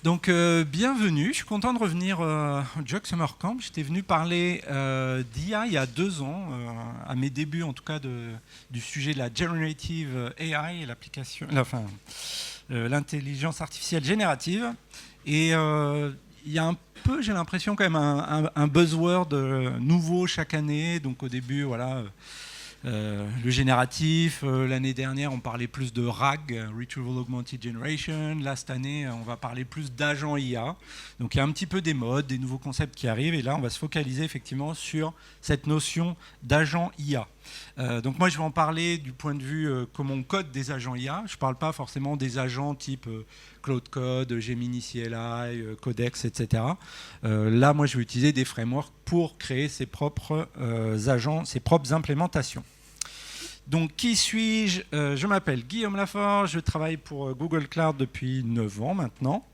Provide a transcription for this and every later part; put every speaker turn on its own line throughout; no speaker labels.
Donc, bienvenue. Je suis content de revenir au Jug Summer Camp. J'étais venu parler d'IA il y a 2 ans, à mes débuts en tout cas du sujet de la Generative AI et l'application, l'intelligence artificielle générative. Et il y a un peu, j'ai l'impression quand même, un buzzword nouveau chaque année. Donc au début, voilà. Le génératif, l'année dernière on parlait plus de RAG, Retrieval Augmented Generation, là cette année on va parler plus d'agents IA, donc il y a un petit peu des modes, des nouveaux concepts qui arrivent et là on va se focaliser effectivement sur cette notion d'agent IA. Donc moi je vais en parler du point de vue comment on code des agents IA, je ne parle pas forcément des agents type Cloud Code, Gemini CLI, Codex, etc. Là moi je vais utiliser des frameworks pour créer ses propres agents, ses propres implémentations. Donc, qui suis-je ? Je m'appelle Guillaume Laforge, je travaille pour Google Cloud depuis 9 ans maintenant.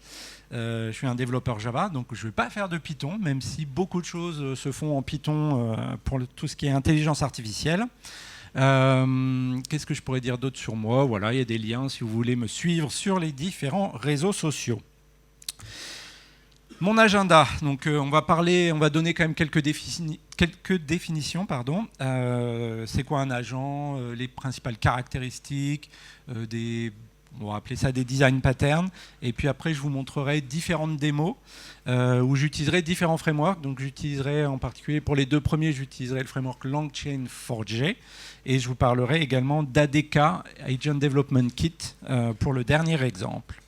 Je suis un développeur Java, donc je ne vais pas faire de Python, même si beaucoup de choses se font en Python pour tout ce qui est intelligence artificielle. Qu'est-ce que je pourrais dire d'autre sur moi ? Voilà, il y a des liens si vous voulez me suivre sur les différents réseaux sociaux. Mon agenda, donc on va donner quand même quelques définitions. C'est quoi un agent, les principales caractéristiques, on va appeler ça des design patterns. Et puis après, je vous montrerai différentes démos où j'utiliserai différents frameworks. Donc j'utiliserai en particulier, pour les 2 premiers, j'utiliserai le framework LangChain4j. Et je vous parlerai également d'ADK, Agent Development Kit, pour le dernier exemple.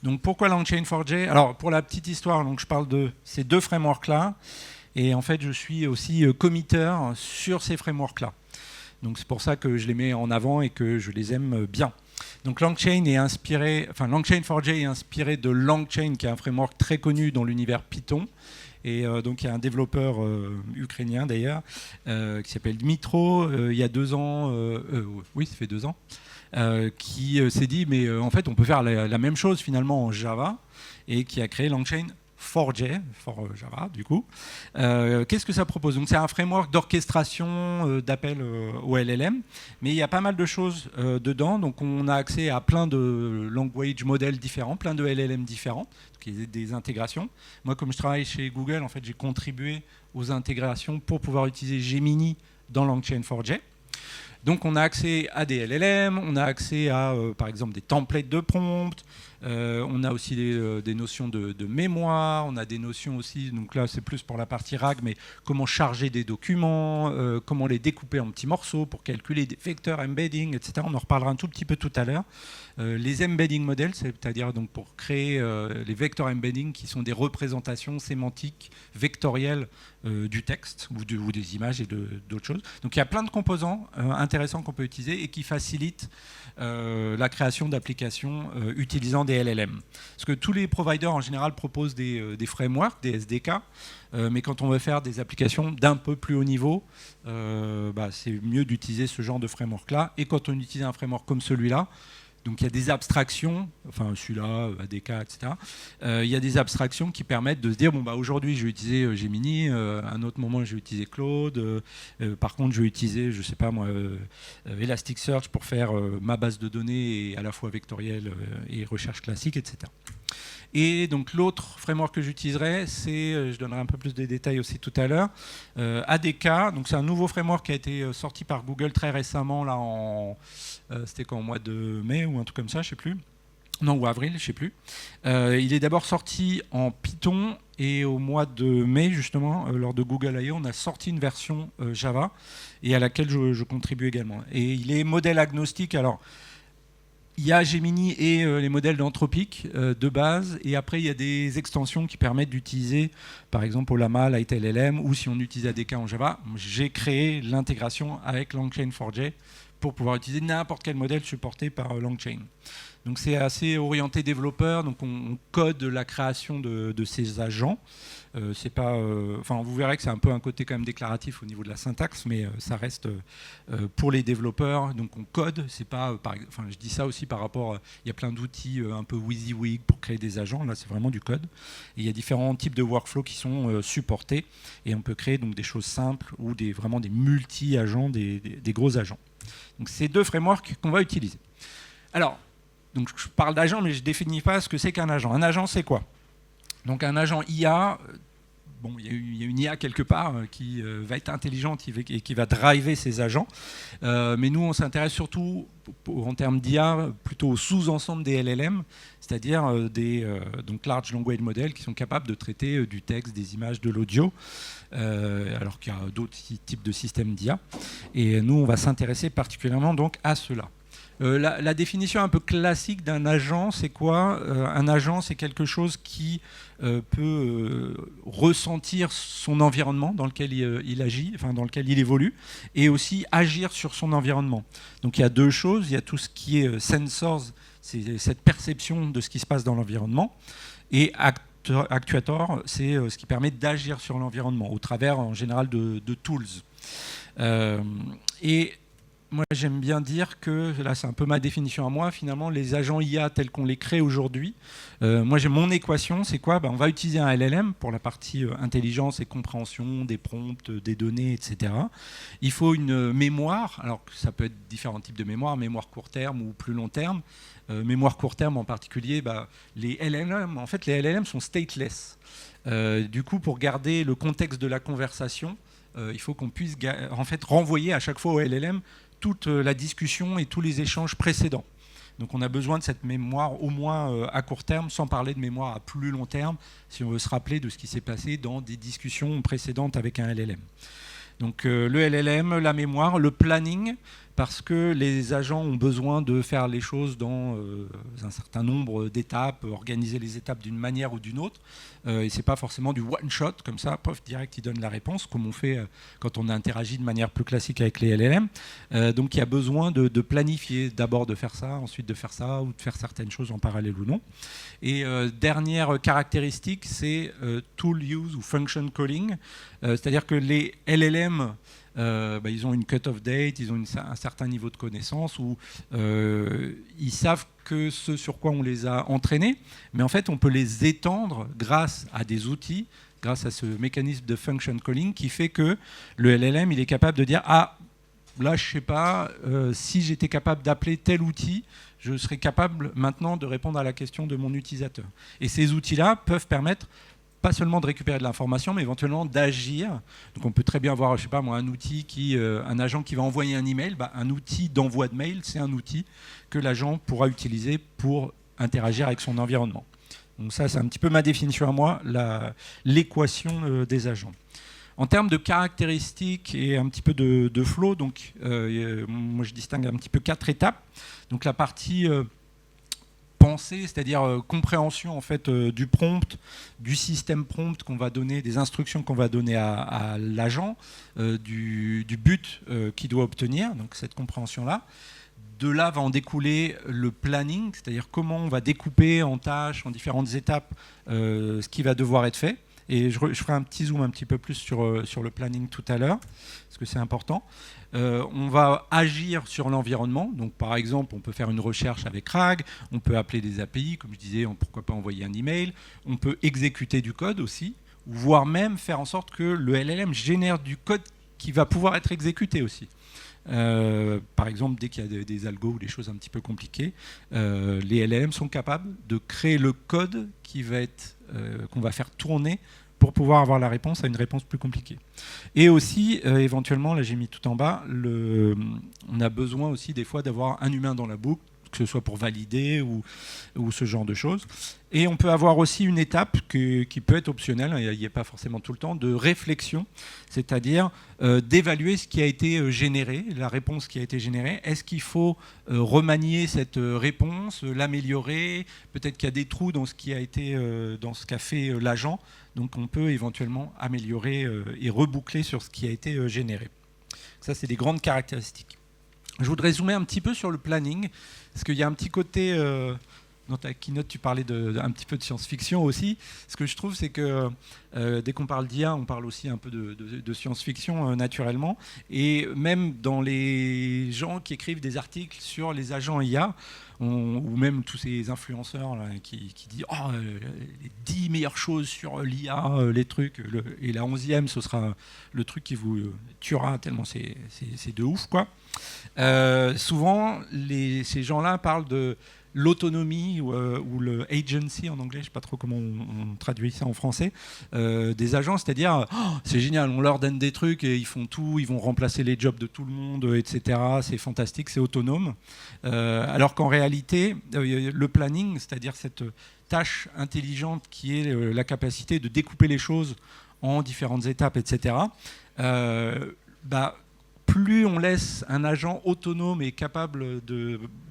Donc pourquoi LangChain4j ? Alors pour la petite histoire, donc je parle de ces 2 frameworks-là, et en fait je suis aussi committeur sur ces frameworks-là. Donc c'est pour ça que je les mets en avant et que je les aime bien. Donc LangChain4j est inspiré de LangChain, qui est un framework très connu dans l'univers Python. Et donc il y a un développeur ukrainien d'ailleurs qui s'appelle Dmitro, il y a 2 ans, oui ça fait 2 ans, qui s'est dit mais en fait on peut faire la même chose finalement en Java, et qui a créé LangChain4j, for Java du coup. Qu'est-ce que ça propose ? Donc c'est un framework d'orchestration d'appel au LLM, mais il y a pas mal de choses dedans, donc on a accès à plein de language models différents, plein de LLM différents, donc il y a des intégrations. Moi comme je travaille chez Google, en fait j'ai contribué aux intégrations pour pouvoir utiliser Gemini dans LangChain4j. Donc on a accès à des LLM, on a accès à par exemple des templates de prompt, on a aussi des notions de mémoire, on a des notions aussi, donc là c'est plus pour la partie RAG, mais comment charger des documents, comment les découper en petits morceaux pour calculer des vecteurs embedding, etc. On en reparlera un tout petit peu tout à l'heure. Les embedding models, c'est-à-dire donc pour créer les vecteurs embedding qui sont des représentations sémantiques vectorielles du texte ou des images et d'autres choses. Donc il y a plein de composants intéressants qu'on peut utiliser et qui facilitent la création d'applications utilisant des LLM. Parce que tous les providers en général proposent des frameworks, des SDK, mais quand on veut faire des applications d'un peu plus haut niveau, c'est mieux d'utiliser ce genre de framework-là. Et quand on utilise un framework comme celui-là, donc il y a des abstractions, enfin celui-là, ADK, etc. Il y a des abstractions qui permettent de se dire, aujourd'hui je vais utiliser Gemini, à un autre moment je vais utiliser Claude, par contre je vais utiliser, je sais pas moi, Elasticsearch pour faire ma base de données et à la fois vectorielle et recherche classique, etc. Et donc l'autre framework que j'utiliserai, c'est, je donnerai un peu plus de détails aussi tout à l'heure, ADK. Donc c'est un nouveau framework qui a été sorti par Google très récemment, là c'était quand, au mois de mai ou un truc comme ça, je sais plus. Non, ou avril, je sais plus. Il est d'abord sorti en Python, et au mois de mai justement, lors de Google I/O, on a sorti une version Java et à laquelle je contribue également. Et il est modèle agnostique. Alors il y a Gemini et les modèles d'Anthropic de base, et après il y a des extensions qui permettent d'utiliser par exemple Ollama, LightLLM, ou si on utilise ADK en Java, j'ai créé l'intégration avec LangChain4j pour pouvoir utiliser n'importe quel modèle supporté par LangChain. Donc c'est assez orienté développeur, donc on code la création de ces agents. C'est pas, vous verrez que c'est un peu un côté quand même déclaratif au niveau de la syntaxe, mais ça reste pour les développeurs. Donc on code, c'est pas, je dis ça aussi par rapport, il y a plein d'outils un peu WYSIWYG pour créer des agents. Là, c'est vraiment du code. Et il y a différents types de workflows qui sont supportés, et on peut créer donc des choses simples ou vraiment des multi-agents, des gros agents. Donc c'est 2 frameworks qu'on va utiliser. Alors, donc je parle d'agent, mais je ne définis pas ce que c'est qu'un agent. Un agent, c'est quoi? Donc un agent IA, bon, il y a une IA quelque part qui va être intelligente et qui va driver ces agents. Mais nous, on s'intéresse surtout, en termes d'IA, plutôt au sous-ensemble des LLM, c'est-à-dire des donc Large Language Models qui sont capables de traiter du texte, des images, de l'audio, alors qu'il y a d'autres types de systèmes d'IA. Et nous, on va s'intéresser particulièrement donc à cela. La définition un peu classique d'un agent, c'est quoi? Un agent, c'est quelque chose qui peut ressentir son environnement dans lequel il agit, enfin dans lequel il évolue, et aussi agir sur son environnement. Donc il y a deux choses. Il y a tout ce qui est sensors, c'est cette perception de ce qui se passe dans l'environnement, et actuator, c'est ce qui permet d'agir sur l'environnement, au travers en général de tools. Et moi, j'aime bien dire que, là c'est un peu ma définition à moi, finalement, les agents IA tels qu'on les crée aujourd'hui, moi j'ai mon équation, c'est quoi? On va utiliser un LLM pour la partie intelligence et compréhension des prompts, des données, etc. Il faut une mémoire, alors ça peut être différents types de mémoire court terme ou plus long terme. Mémoire court terme en particulier, les LLM, en fait les LLM sont stateless. Du coup, pour garder le contexte de la conversation, il faut qu'on puisse en fait renvoyer à chaque fois au LLM toute la discussion et tous les échanges précédents. Donc on a besoin de cette mémoire au moins à court terme, sans parler de mémoire à plus long terme, si on veut se rappeler de ce qui s'est passé dans des discussions précédentes avec un LLM. Donc le LLM, la mémoire, le planning, parce que les agents ont besoin de faire les choses dans un certain nombre d'étapes, organiser les étapes d'une manière ou d'une autre. Et ce n'est pas forcément du one-shot, comme ça, pof, direct, il donne la réponse, comme on fait quand on interagit de manière plus classique avec les LLM. Donc il y a besoin de planifier, d'abord de faire ça, ensuite de faire ça, ou de faire certaines choses en parallèle ou non. Et dernière caractéristique, c'est tool use ou function calling. C'est-à-dire que les LLM, ils ont une cut-off date, ils ont un certain niveau de connaissance où ils savent que ce sur quoi on les a entraînés, mais en fait on peut les étendre grâce à des outils, grâce à ce mécanisme de function calling qui fait que le LLM il est capable de dire là je sais pas, si j'étais capable d'appeler tel outil, je serais capable maintenant de répondre à la question de mon utilisateur. Et ces outils-là peuvent permettre pas seulement de récupérer de l'information, mais éventuellement d'agir. Donc on peut très bien avoir, je sais pas moi, un outil un agent qui va envoyer un email. Un outil d'envoi de mail, c'est un outil que l'agent pourra utiliser pour interagir avec son environnement. Donc ça, c'est un petit peu ma définition à moi, l'équation des agents. En termes de caractéristiques et un petit peu de flow, donc moi je distingue un petit peu 4 étapes. Donc la partie pensée, c'est-à-dire compréhension en fait du prompt, du système prompt qu'on va donner, des instructions qu'on va donner à l'agent, du but qu'il doit obtenir, donc cette compréhension-là. De là va en découler le planning, c'est-à-dire comment on va découper en tâches, en différentes étapes, ce qui va devoir être fait. Et je ferai un petit zoom un petit peu plus sur le planning tout à l'heure, parce que c'est important. On va agir sur l'environnement. Donc, par exemple, on peut faire une recherche avec RAG, on peut appeler des API, comme je disais, pourquoi pas envoyer un email. On peut exécuter du code aussi, voire même faire en sorte que le LLM génère du code qui va pouvoir être exécuté aussi. Par exemple, dès qu'il y a des algos ou des choses un petit peu compliquées, les LLM sont capables de créer le code qu'on va faire tourner pour pouvoir avoir la réponse à une réponse plus compliquée. Et aussi, éventuellement, là j'ai mis tout en bas, on a besoin aussi des fois d'avoir un humain dans la boucle, que ce soit pour valider ou ce genre de choses. Et on peut avoir aussi une étape qui peut être optionnelle, il n'y a pas forcément tout le temps, de réflexion, c'est-à-dire d'évaluer ce qui a été généré, la réponse qui a été générée. Est-ce qu'il faut remanier cette réponse, l'améliorer? Peut-être qu'il y a des trous dans ce qui a été, dans ce qu'a fait l'agent. Donc on peut éventuellement améliorer et reboucler sur ce qui a été généré. Ça, c'est des grandes caractéristiques. Je voudrais zoomer un petit peu sur le planning, parce qu'il y a un petit côté, dans ta keynote tu parlais un petit peu de science-fiction aussi. Ce que je trouve, c'est que dès qu'on parle d'IA, on parle aussi un peu de science-fiction naturellement. Et même dans les gens qui écrivent des articles sur les agents IA, ou même tous ces influenceurs là, qui disent les 10 meilleures choses sur l'IA, les trucs, et la 11e, ce sera le truc qui vous tuera tellement c'est de ouf, quoi. Souvent, ces gens-là parlent l'autonomie ou le agency en anglais, je ne sais pas trop comment on traduit ça en français, des agents, c'est-à-dire c'est génial, on leur donne des trucs et ils font tout, ils vont remplacer les jobs de tout le monde, etc. C'est fantastique, c'est autonome. Alors qu'en réalité, le planning, c'est-à-dire cette tâche intelligente qui est la capacité de découper les choses en différentes étapes, etc., plus on laisse un agent autonome et capable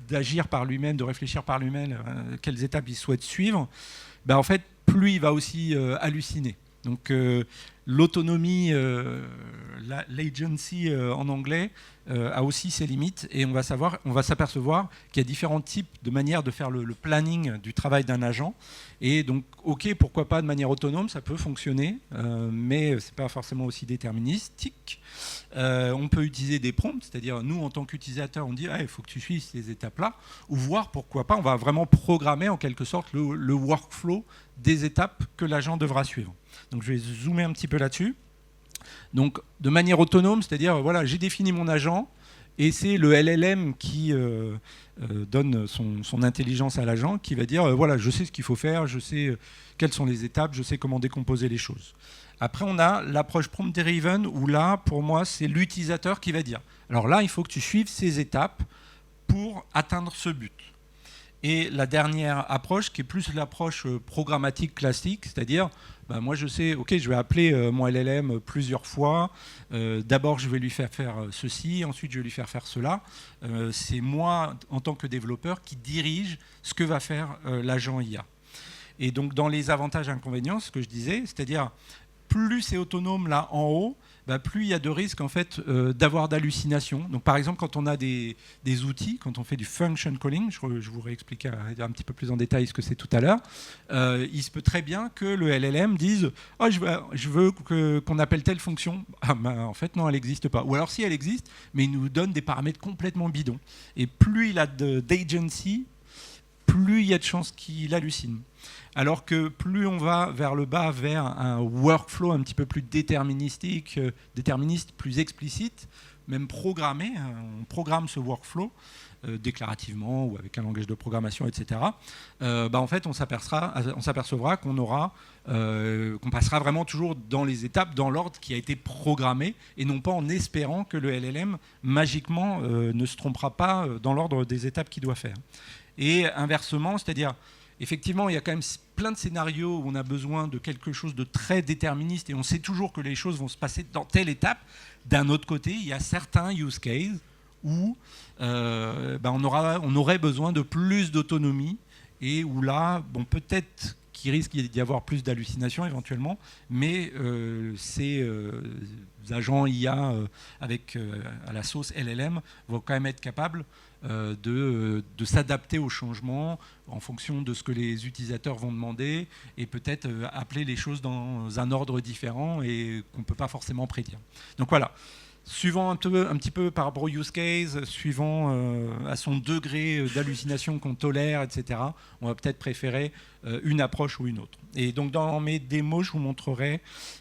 d'agir par lui-même, de réfléchir par lui-même quelles étapes il souhaite suivre, en fait, plus il va aussi halluciner. Donc l'autonomie, l'agency en anglais, a aussi ses limites et on va s'apercevoir qu'il y a différents types de manières de faire le planning du travail d'un agent. Et donc, ok, pourquoi pas de manière autonome, ça peut fonctionner, mais c'est pas forcément aussi déterministique. On peut utiliser des prompts, c'est-à-dire nous, en tant qu'utilisateurs, on dit il faut que tu suives ces étapes-là, ou voir pourquoi pas, on va vraiment programmer en quelque sorte le workflow des étapes que l'agent devra suivre. Donc je vais zoomer un petit peu là-dessus. Donc de manière autonome, c'est-à-dire voilà, j'ai défini mon agent et c'est le LLM qui donne son intelligence à l'agent qui va dire voilà, je sais ce qu'il faut faire, je sais quelles sont les étapes, je sais comment décomposer les choses. Après, on a l'approche prompt driven où là, pour moi, c'est l'utilisateur qui va dire alors là, il faut que tu suives ces étapes pour atteindre ce but. Et la dernière approche, qui est plus l'approche programmatique classique, c'est-à-dire, moi je sais, ok, je vais appeler mon LLM plusieurs fois, d'abord je vais lui faire faire ceci, ensuite je vais lui faire faire cela. C'est moi, en tant que développeur, qui dirige ce que va faire l'agent IA. Et donc dans les avantages et inconvénients, ce que je disais, c'est-à-dire, plus c'est autonome là en haut, plus il y a de risques en fait, d'avoir d'hallucinations. Donc par exemple, quand on a des outils, quand on fait du function calling, je vous réexpliquer un petit peu plus en détail ce que c'est tout à l'heure, il se peut très bien que le LLM dise je veux qu'on appelle telle fonction. En fait non, elle n'existe pas. Ou alors si elle existe, mais il nous donne des paramètres complètement bidons. Et plus il a d'agency, plus il y a de chances qu'il hallucine. Alors que plus on va vers le bas, vers un workflow un petit peu plus déterministe, plus explicite, même programmé, on programme ce workflow déclarativement ou avec un langage de programmation, etc. En fait, on s'apercevra qu'on passera vraiment toujours dans les étapes, dans l'ordre qui a été programmé, et non pas en espérant que le LLM, magiquement, ne se trompera pas dans l'ordre des étapes qu'il doit faire. Et inversement, c'est-à-dire, effectivement, il y a quand même plein de scénarios où on a besoin de quelque chose de très déterministe et on sait toujours que les choses vont se passer dans telle étape. D'un autre côté, il y a certains use cases où on aurait besoin de plus d'autonomie et où là, peut-être qu'il risque d'y avoir plus d'hallucinations éventuellement, mais ces agents IA à la sauce LLM vont quand même être capables de s'adapter aux changements en fonction de ce que les utilisateurs vont demander et peut-être appeler les choses dans un ordre différent et qu'on ne peut pas forcément prédire. Donc voilà, suivant un petit peu par rapport au use case, suivant à son degré d'hallucination qu'on tolère, etc., on va peut-être préférer une approche ou une autre. Et donc dans mes démos, je vous montrerai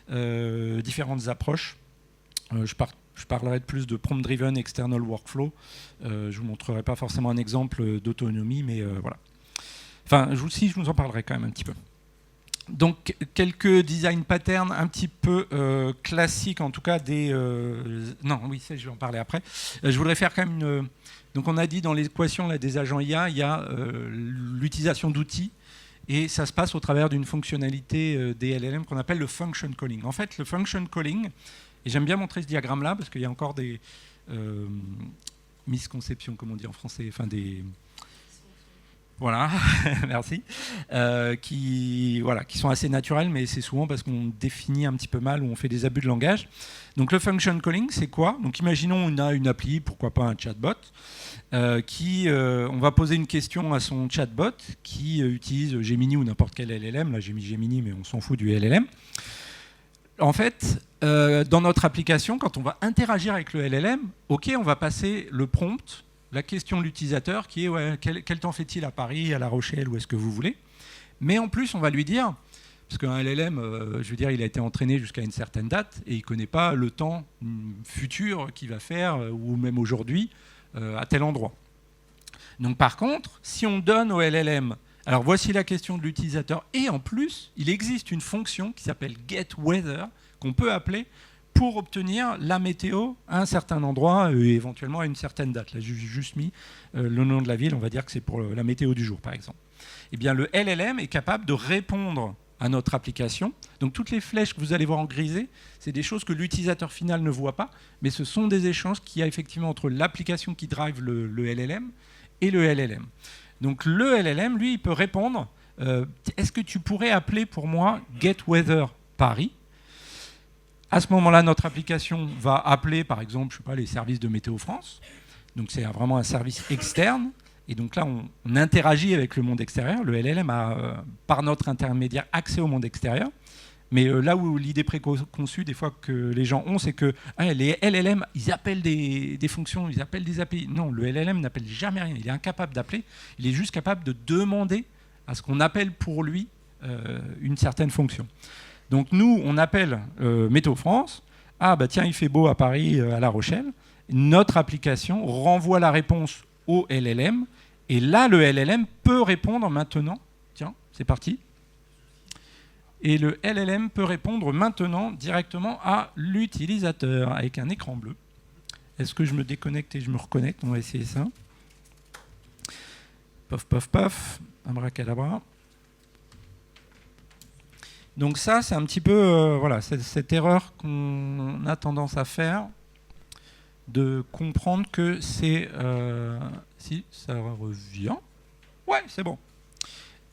différentes approches. Je parlerai de plus de prompt-driven external workflow. Je ne vous montrerai pas forcément un exemple d'autonomie, mais voilà. Enfin, je vous en parlerai quand même un petit peu. Donc, quelques design patterns un petit peu classiques, en tout cas non, oui, ça, je vais en parler après. Je voudrais faire quand même donc, on a dit dans l'équation des agents IA, il y a l'utilisation d'outils. Et ça se passe au travers d'une fonctionnalité des LLM qu'on appelle le function calling. En fait, le function calling, et j'aime bien montrer ce diagramme-là parce qu'il y a encore des misconceptions, comme on dit en français, enfin des... Voilà, merci. Qui sont assez naturelles, mais c'est souvent parce qu'on définit un petit peu mal ou on fait des abus de langage. Donc le function calling, c'est quoi? Donc imaginons on a une appli, pourquoi pas un chatbot, on va poser une question à son chatbot qui utilise Gemini ou n'importe quel LLM. Là j'ai mis Gemini, mais on s'en fout du LLM. En fait, dans notre application, quand on va interagir avec le LLM, ok, on va passer le prompt, la question de l'utilisateur qui est quel temps fait-il à Paris, à La Rochelle, où est-ce que vous voulez. Mais en plus, on va lui dire, parce qu'un LLM, je veux dire, il a été entraîné jusqu'à une certaine date et il ne connaît pas le temps futur qu'il va faire, ou même aujourd'hui, à tel endroit. Donc par contre, si on donne au LLM, alors voici la question de l'utilisateur, et en plus, il existe une fonction qui s'appelle getWeather, qu'on peut appeler pour obtenir la météo à un certain endroit, et éventuellement à une certaine date. Là, j'ai juste mis le nom de la ville, on va dire que c'est pour la météo du jour, par exemple. Eh bien, le LLM est capable de répondre à notre application. Donc toutes les flèches que vous allez voir en grisé, c'est des choses que l'utilisateur final ne voit pas, mais ce sont des échanges qu'il y a effectivement entre l'application qui drive le LLM et le LLM. Donc le LLM, lui, il peut répondre est-ce que tu pourrais appeler pour moi GetWeather Paris? À ce moment-là, notre application va appeler, par exemple, je sais pas, les services de Météo France. Donc c'est vraiment un service externe. Et donc là, on interagit avec le monde extérieur. Le LLM a, par notre intermédiaire, accès au monde extérieur. Mais là où l'idée préconçue, des fois, que les gens ont, c'est que les LLM, ils appellent des fonctions, ils appellent des API. Non, le LLM n'appelle jamais rien. Il est incapable d'appeler. Il est juste capable de demander à ce qu'on appelle pour lui une certaine fonction. Donc nous, on appelle Météo France. Ah bah tiens, il fait beau à Paris, à La Rochelle. Notre application renvoie la réponse au LLM. Et là, le LLM peut répondre maintenant. Tiens, c'est parti. Et le LLM peut répondre maintenant directement à l'utilisateur avec un écran bleu. Est-ce que je me déconnecte et je me reconnecte? On va essayer ça. Pof, pof, pof. Abracadabra. Donc ça, c'est un petit peu voilà, cette erreur qu'on a tendance à faire, de comprendre que c'est... si, ça revient. Ouais, c'est bon.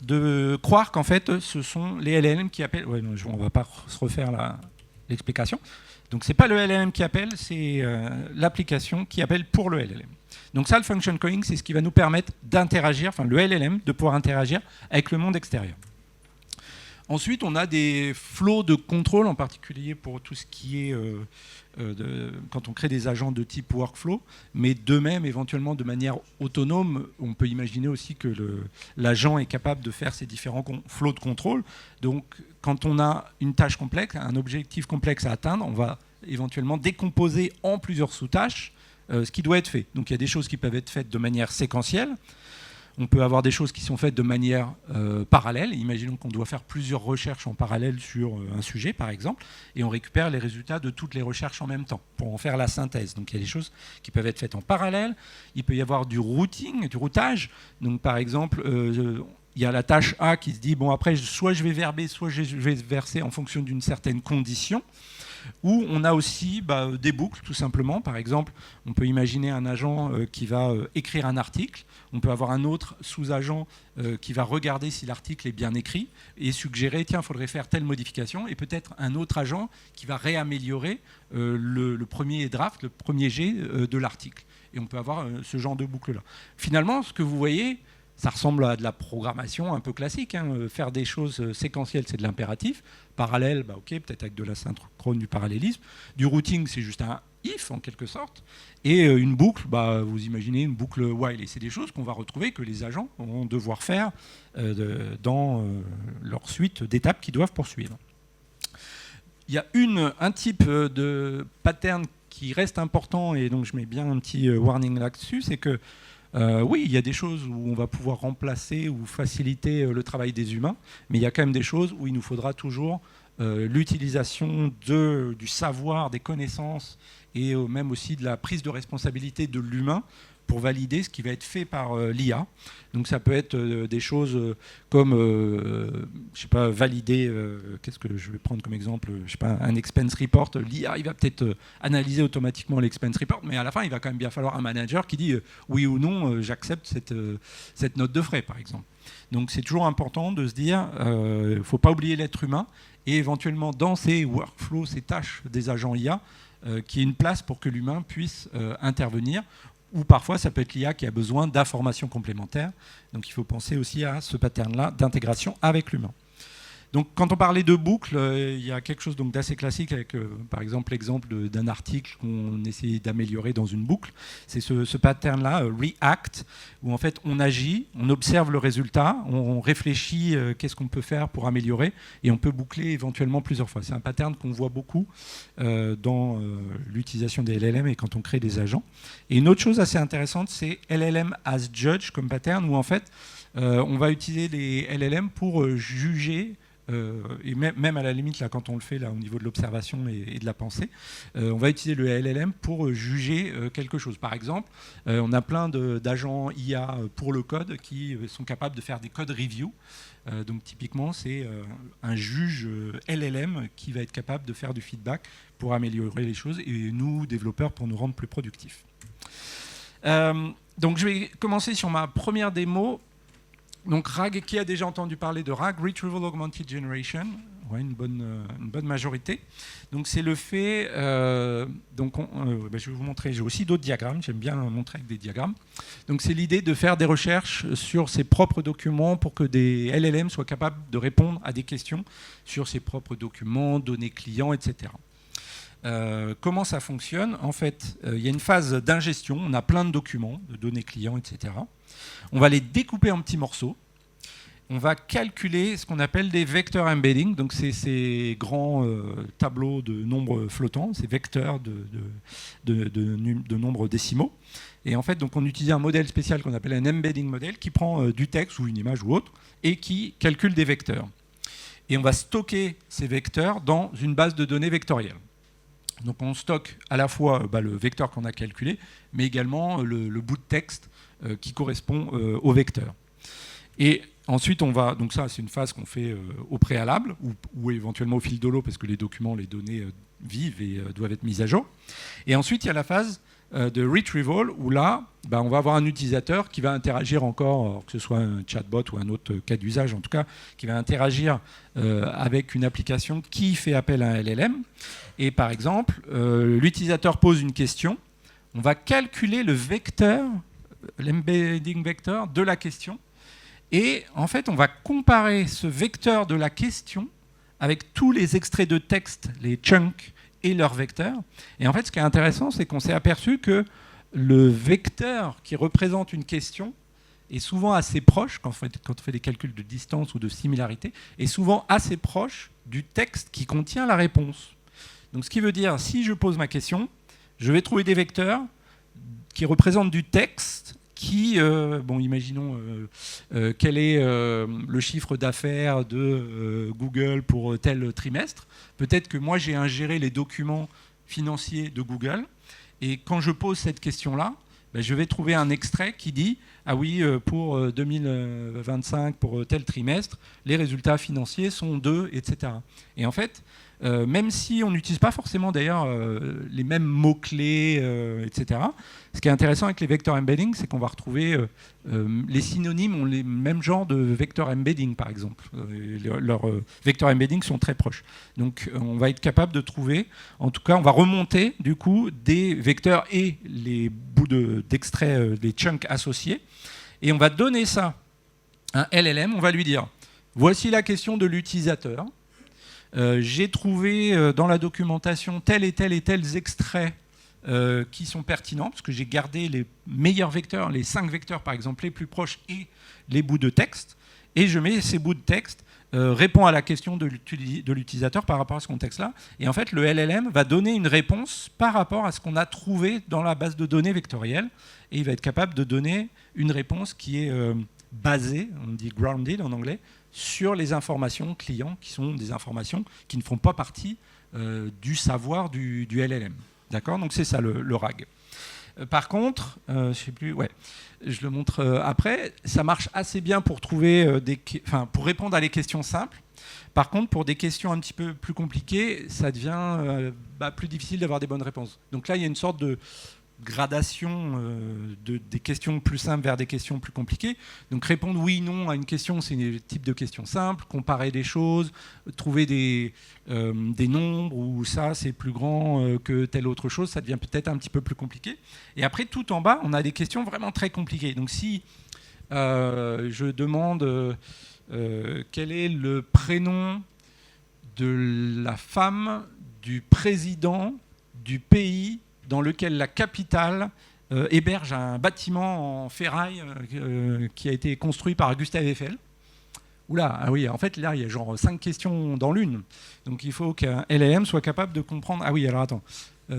De croire qu'en fait, ce sont les LLM qui appellent... Ouais, non, on ne va pas se refaire l'explication. Donc, ce n'est pas le LLM qui appelle, c'est l'application qui appelle pour le LLM. Donc ça, le function calling, c'est ce qui va nous permettre d'interagir, enfin le LLM, de pouvoir interagir avec le monde extérieur. Ensuite, on a des flows de contrôle, en particulier pour tout ce qui est quand on crée des agents de type workflow, mais d'eux-mêmes, éventuellement de manière autonome, on peut imaginer aussi que l'agent est capable de faire ces différents flows de contrôle. Donc, quand on a une tâche complexe, un objectif complexe à atteindre, on va éventuellement décomposer en plusieurs sous-tâches ce qui doit être fait. Donc, il y a des choses qui peuvent être faites de manière séquentielle. On peut avoir des choses qui sont faites de manière parallèle. Imaginons qu'on doit faire plusieurs recherches en parallèle sur un sujet, par exemple, et on récupère les résultats de toutes les recherches en même temps pour en faire la synthèse. Donc il y a des choses qui peuvent être faites en parallèle. Il peut y avoir du routing, du routage. Donc par exemple, il y a la tâche A qui se dit, bon après, soit je vais verber, soit je vais verser en fonction d'une certaine condition. Ou on a aussi des boucles, tout simplement. Par exemple, on peut imaginer un agent qui va écrire un article. On peut avoir un autre sous-agent qui va regarder si l'article est bien écrit et suggérer, tiens, il faudrait faire telle modification. Et peut-être un autre agent qui va réaméliorer le premier draft, le premier jet de l'article. Et on peut avoir ce genre de boucle-là. Finalement, ce que vous voyez, ça ressemble à de la programmation un peu classique. Faire des choses séquentielles, c'est de l'impératif. Parallèle, ok, peut-être avec de la synchrone, du parallélisme. Du routing, c'est juste un if, en quelque sorte. Et une boucle, vous imaginez une boucle while. Et c'est des choses qu'on va retrouver, que les agents vont devoir faire dans leur suite d'étapes qu'ils doivent poursuivre. Il y a un type de pattern qui reste important, et donc je mets bien un petit warning là-dessus, c'est que oui, il y a des choses où on va pouvoir remplacer ou faciliter le travail des humains, mais il y a quand même des choses où il nous faudra toujours l'utilisation du savoir, des connaissances et même aussi de la prise de responsabilité de l'humain pour valider ce qui va être fait par l'IA. Donc ça peut être des choses comme, je sais pas, valider, qu'est-ce que je vais prendre comme exemple, je sais pas, un expense report. L'IA, il va peut-être analyser automatiquement l'expense report, mais à la fin, il va quand même bien falloir un manager qui dit oui ou non, j'accepte cette note de frais, par exemple. Donc c'est toujours important de se dire, il ne faut pas oublier l'être humain, et éventuellement dans ces workflows, ces tâches des agents IA, qu'il y ait une place pour que l'humain puisse intervenir, ou parfois ça peut être l'IA qui a besoin d'informations complémentaires. Donc il faut penser aussi à ce pattern-là d'intégration avec l'humain. Donc, quand on parlait de boucle, il y a quelque chose d'assez classique avec, par exemple, l'exemple d'un article qu'on essayait d'améliorer dans une boucle. C'est ce pattern-là, React, où en fait on agit, on observe le résultat, on réfléchit qu'est-ce qu'on peut faire pour améliorer, et on peut boucler éventuellement plusieurs fois. C'est un pattern qu'on voit beaucoup dans l'utilisation des LLM et quand on crée des agents. Et une autre chose assez intéressante, c'est LLM as judge comme pattern, où en fait on va utiliser les LLM pour juger. Et même à la limite, là, quand on le fait là, au niveau de l'observation et de la pensée, on va utiliser le LLM pour juger quelque chose. Par exemple, on a plein d'agents IA pour le code qui sont capables de faire des code review. Donc typiquement, c'est un juge LLM qui va être capable de faire du feedback pour améliorer les choses et nous, développeurs, pour nous rendre plus productifs. Donc je vais commencer sur ma première démo. Donc RAG, qui a déjà entendu parler de RAG, Retrieval Augmented Generation, ouais, une bonne majorité. Donc c'est le fait, je vais vous montrer, j'ai aussi d'autres diagrammes, j'aime bien montrer avec des diagrammes. Donc c'est l'idée de faire des recherches sur ses propres documents pour que des LLM soient capables de répondre à des questions sur ses propres documents, données clients, etc. Comment ça fonctionne? En fait, il y a une phase d'ingestion, on a plein de documents, de données clients, etc. On va les découper en petits morceaux. On va calculer ce qu'on appelle des vecteurs embedding. Donc, c'est ces grands tableaux de nombres flottants, ces vecteurs de nombres décimaux. Et en fait, donc, on utilise un modèle spécial qu'on appelle un embedding model qui prend du texte ou une image ou autre et qui calcule des vecteurs. Et on va stocker ces vecteurs dans une base de données vectorielle. Donc, on stocke à la fois le vecteur qu'on a calculé, mais également le bout de texte qui correspond au vecteur. Et ensuite, on va, donc ça c'est une phase qu'on fait au préalable, ou éventuellement au fil de l'eau, parce que les documents, les données vivent et doivent être mises à jour. Et ensuite, il y a la phase de retrieval, où là, on va avoir un utilisateur qui va interagir encore, que ce soit un chatbot ou un autre cas d'usage, en tout cas, qui va interagir avec une application qui fait appel à un LLM. Et par exemple, l'utilisateur pose une question, on va calculer le vecteur, l'embedding vector de la question. Et en fait, on va comparer ce vecteur de la question avec tous les extraits de texte, les chunks et leurs vecteurs. Et en fait, ce qui est intéressant, c'est qu'on s'est aperçu que le vecteur qui représente une question est souvent assez proche, quand on fait des calculs de distance ou de similarité, est souvent assez proche du texte qui contient la réponse. Donc, ce qui veut dire, si je pose ma question, je vais trouver des vecteurs qui représentent du texte qui, imaginons quel est le chiffre d'affaires de Google pour tel trimestre. Peut-être que moi, j'ai ingéré les documents financiers de Google. Et quand je pose cette question-là, je vais trouver un extrait qui dit « Ah oui, pour 2025, pour tel trimestre, les résultats financiers sont de… » etc. Et en fait, même si on n'utilise pas forcément d'ailleurs les mêmes mots-clés, etc. Ce qui est intéressant avec les vecteurs embedding, c'est qu'on va retrouver les synonymes ont les mêmes genres de vecteurs embedding, par exemple. Leurs vecteurs embedding sont très proches. Donc on va être capable de trouver, en tout cas on va remonter du coup des vecteurs et les bouts d'extraits, les chunks associés, et on va donner ça à un LLM, on va lui dire voici la question de l'utilisateur. J'ai trouvé dans la documentation tel et tels extraits qui sont pertinents, parce que j'ai gardé les meilleurs vecteurs, les 5 vecteurs par exemple les plus proches et les bouts de texte, et je mets ces bouts de texte, répond à la question de l'utilisateur par rapport à ce contexte-là, et en fait le LLM va donner une réponse par rapport à ce qu'on a trouvé dans la base de données vectorielle, et il va être capable de donner une réponse qui est basée, on dit grounded en anglais, sur les informations clients, qui sont des informations qui ne font pas partie du savoir du LLM. D'accord? Donc c'est ça le RAG. Par contre, je le montre après, ça marche assez bien pour trouver pour répondre à les questions simples. Par contre, pour des questions un petit peu plus compliquées, ça devient plus difficile d'avoir des bonnes réponses. Donc là, il y a une sorte de gradation des questions plus simples vers des questions plus compliquées. Donc répondre oui, non à une question, c'est un type de question simple. Comparer des choses, trouver des nombres où ça c'est plus grand que telle autre chose, ça devient peut-être un petit peu plus compliqué. Et après, tout en bas, on a des questions vraiment très compliquées. Donc si je demande quel est le prénom de la femme du président du pays dans lequel la capitale héberge un bâtiment en ferraille qui a été construit par Gustave Eiffel. Oula, ah oui, en fait, là, il y a genre 5 questions dans l'une. Donc, il faut qu'un LLM soit capable de comprendre. Ah oui, alors attends.